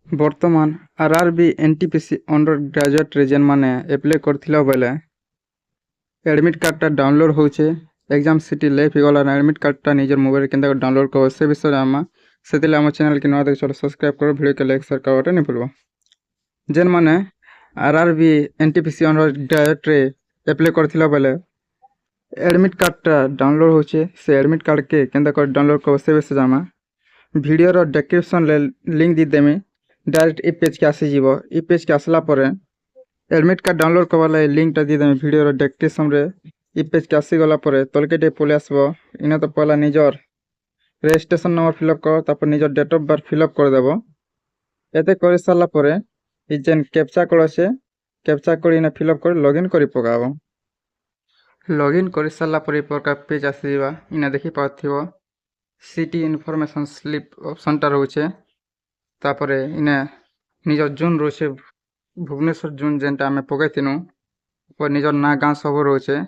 ବର୍ତ୍ତମାନ RRB NTPC under ଗ୍ରାଜୁଏଟ୍ରେ ଯେନ୍ମାନେ apply କରିଥିଲ ବେଲେ ଏଡ଼ମିଟ୍ କାର୍ଡ଼ଟା ଡାଉନଲୋଡ଼ ହେଉଛେ। ଏକ୍ଜାମ୍ ସିଟି ଲେଟ୍ ହେଇଗଲାନ ଏଡ଼ମିଟ୍ କାର୍ଡ଼ଟା ନିଜର ମୋବାଇଲରେ କେନ୍ତା ଡାଉନଲୋଡ଼ କର ସେ ବିଷୟରେ ଆମ ସେଥିଲାଗି ଆମ ଚ୍ୟାନେଲ୍କେ ନୂଆ ଦେଖୁଛ ସବସ୍କ୍ରାଇବ୍ କର, ଭିଡ଼ିଓକେ ଲାଇକ୍ ସେୟାର କରବାଟା ନାଇଁ ଭୁଲବ। ଯେନ୍ମାନେ ଆର୍ଆର୍ବି ଏନ୍ଟିପିସି ଅଣ୍ଡର ଗ୍ରାଜୁଏଟ୍ରେ ଆପ୍ଲାଏ କରିଥିଲ ବେଲେ ଏଡ଼ମିଟ୍ କାର୍ଡ଼ଟା ଡାଉନଲୋଡ଼ ହେଉଛେ। ସେ ଏଡ଼ମିଟ୍ କାର୍ଡ଼କେ କେନ୍ତା କରି ଡାଉନଲୋଡ଼ କର ସେ ବିଷୟରେ ଆମ ଭିଡ଼ିଓର ଡେସ୍କ୍ରିପ୍ସନ୍ରେ ଲିଙ୍କ୍ ଦେଇଦେମି। डायरेक्ट इ पेज के आसीज इ पेज के आसला पर एडमिट कार्ड डाउनलोड करवा लगे लिंकटा दीदेमी भिडियो डेस्क्रिप्शन रे। इ पेज के आसीगला तलके पलि आसब। इना तो पहला निजर रजिस्ट्रेशन नंबर फिलअप कर, तापर निजर डेट ऑफ बर्थ फिलअप कर देबो। एते कर सारला पर इ जेन कैप्चा कोड আছে कैप्चा कोड इना फिलअप कर लॉगिन करि पकाबो। लॉगिन कर सारला पर इ प्रकार पेज आसीबा। इना देखि पाथिबो सिटी इन्फॉर्मेशन स्लिप ऑप्शनटा रहउछे। तापर इने निजर जून रोचे भुवनेश्वर जून जेनटा आम पकईनु पर निजर ना गाँ सब रोचे।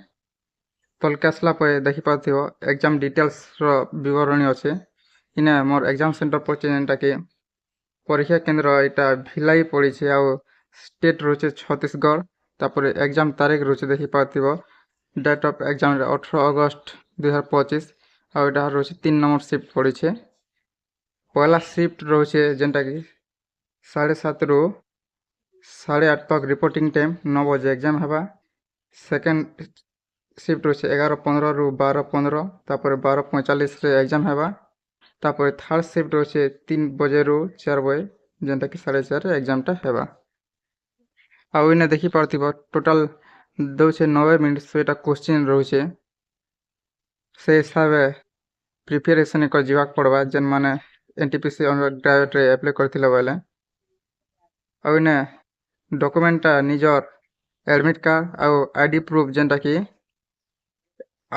तलके आसला पर देखिपार एग्जाम डिटेल्स विवरणी अच्छे। इने मोर एग्जाम सेंटर पड़े जेनटा कि परीक्षा केंद्र यहाँ भिलाई पड़ी है। आउ स्टेट रोचे छत्तीसगढ़। तापर एग्जाम तारीख रोचे देखिपार डेट ऑफ एग्जाम 18 अगस्त 2025। आउ यहाँ रोचे 3 नंबर शिफ्ट पड़ी है। पहला शिफ्ट रोचे जेनटा कि 7:30 रु 8:30 तक रिपोर्टिंग टाइम 9 बजे एग्जाम हवा। सेकेंड शिफ्ट रोचे 11:15 रु 12:15। तापर 12:45 रे एग्जाम हवा। तापर थर्ड शिफ्ट रोचे 3 बजे रु 4 बजे जेनटा कि 4:30 रे एग्जामटा हवा। आउ इने देखि पारथिबो टोटल दउछे 90 मिनट सेटा क्वेश्चन रोचे। से हिसाब प्रिपरेशन कर जीवाक पड़वा जेन माने एनटीपीसी अंडर ग्रेजुएट एप्लाई करथिला बेले। आउ इने डॉक्यूमेंटा निजर एडमिट कार्ड आउ आईडी प्रूफ जेनटा कि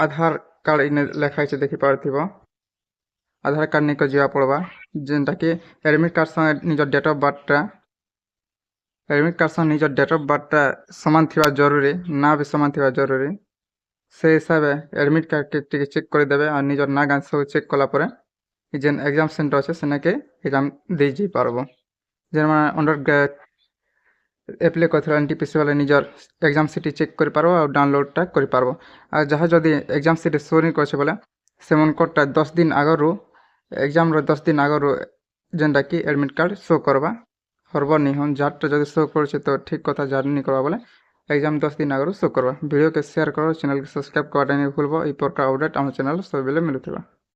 आधार कार्ड इने लिखाई छे देखि पारथिबो। आधार कार्ड निको जीवा पड़वा जेनटा कि एडमिट कार्ड संगे निजर डेट ऑफ बर्थटा एडमिट कार्ड संगे निजर डेट ऑफ बर्थटा समान थिबा जरूरी, ना भी समान थिबा जरूरी। से हिसाब एडमिट कार्ड के टिके चेक कर देबे और निजर ना गाँ सब चेक कला पर जेन एग्जाम सेंटर अच्छे सेनाके एग्जाम दे जी पारबो। जेन अंडर ग्रेजुएट एप्लाई करथिला एनटीपीसी वाले निजर एग्जाम सिटी चेक कर पारबो और डाउनलोडटा कर पारबो। आ जहाँ जदि एग्जाम सिटी शो नहीं करछे बोले सेमनकोटा 10 दिन आगरु एग्जाम रो 10 दिन आगरु जेनटा कि एडमिट कार्ड शो करबा हरबर नहीं हम जारटा जदि शो करछे तो ठीक कथा। जार नहीं करबा बोले एग्जाम 10 दिन आगरु शो करबा। वीडियो के शेयर करो, चैनल के सब्सक्राइब करबा नहीं भूलबो। ई प्रकार अपडेट हम चैनल सब बेले मिलुथिबा।